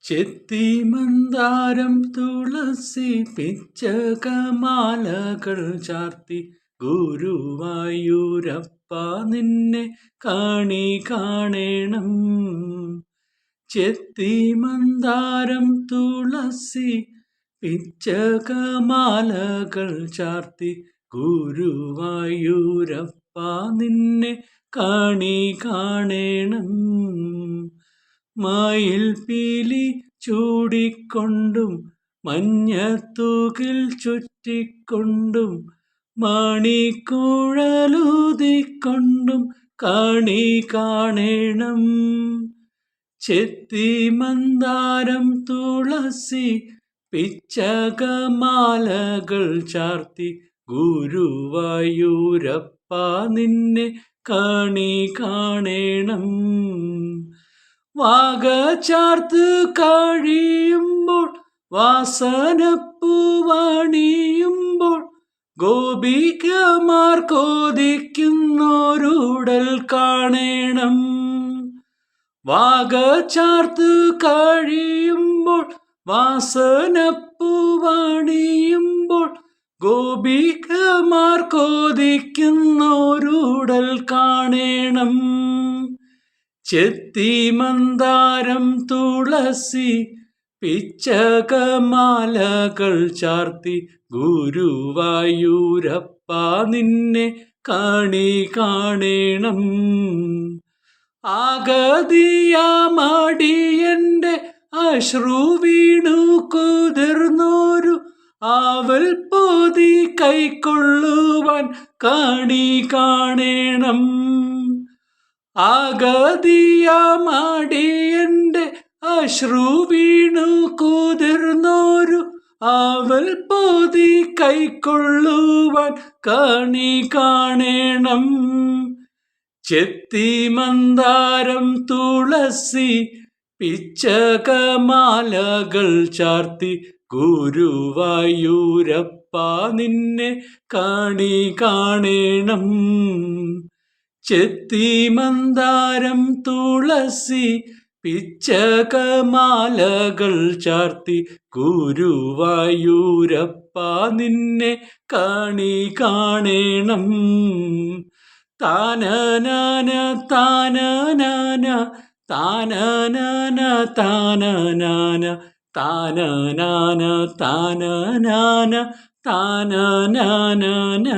ചെത്തിമന്ദാരം തുളസി പിച്ചകമാലകൾ ചാർത്തി ഗുരുവായൂരപ്പ നിന്നെ കാണേണം. ചെത്തിമന്ദാരം തുളസി പിച്ചകമാലകൾ ചാർത്തി ഗുരുവായൂരപ്പ നിന്നെ കാണേണം. മയിൽ പീലി ചൂടിക്കൊണ്ടും മഞ്ഞത്തൂകിൽ ചുറ്റിക്കൊണ്ടും മണിക്കുഴലൂതിക്കൊണ്ടും കാണേണം. ചെത്തിമന്ദാരം തുളസി പിച്ചകമാലകൾ ചാർത്തി ഗുരുവായൂരപ്പ നിന്നെ കാണേണം. വാഗചാർത്ത് കഴിയുമ്പോൾ വാസനപ്പൂവണിയുമ്പോൾ ഗോപികമാർ കൊതിക്കുന്നോരുടൽ കാണേണം. വാഗചാർത്ത് കഴിയുമ്പോൾ വാസനപ്പൂവണിയുമ്പോൾ ഗോപികമാർ കൊതിക്കുന്നോരുടൽ കാണേണം. ചെത്തിമന്ദാരം തുളസി പിച്ചകമാലകൾ ചാർത്തി ഗുരുവായൂരപ്പ നിന്നെ കാണേണം. ആഗതിയാമടിയന്റെ അശ്രു വീണു കുതിർന്നോരു ആവൽ പൊതി കൈക്കൊള്ളുവാൻ കാണേണം. ആഗതിയാമടിയന്റെ അശ്രു വീണു കുതിർന്നോരു ആവൽ പൊതി കൈക്കൊള്ളുവാൻ കാണേണം. ചെത്തിമന്ദാരം തുളസി പിച്ചകമാലകൾ ചാർത്തി ഗുരുവായൂരപ്പ നിന്നെ കാണേണം. ചെത്തിമന്ദാരം തുളസി പിച്ചകമാലകൾ ചാർത്തി ഗുരുവായൂരപ്പ നിന്നെ കാണേണം. താനനാന താനനാന താനനാന താനനാന താനനാന താനനാന താനനാന.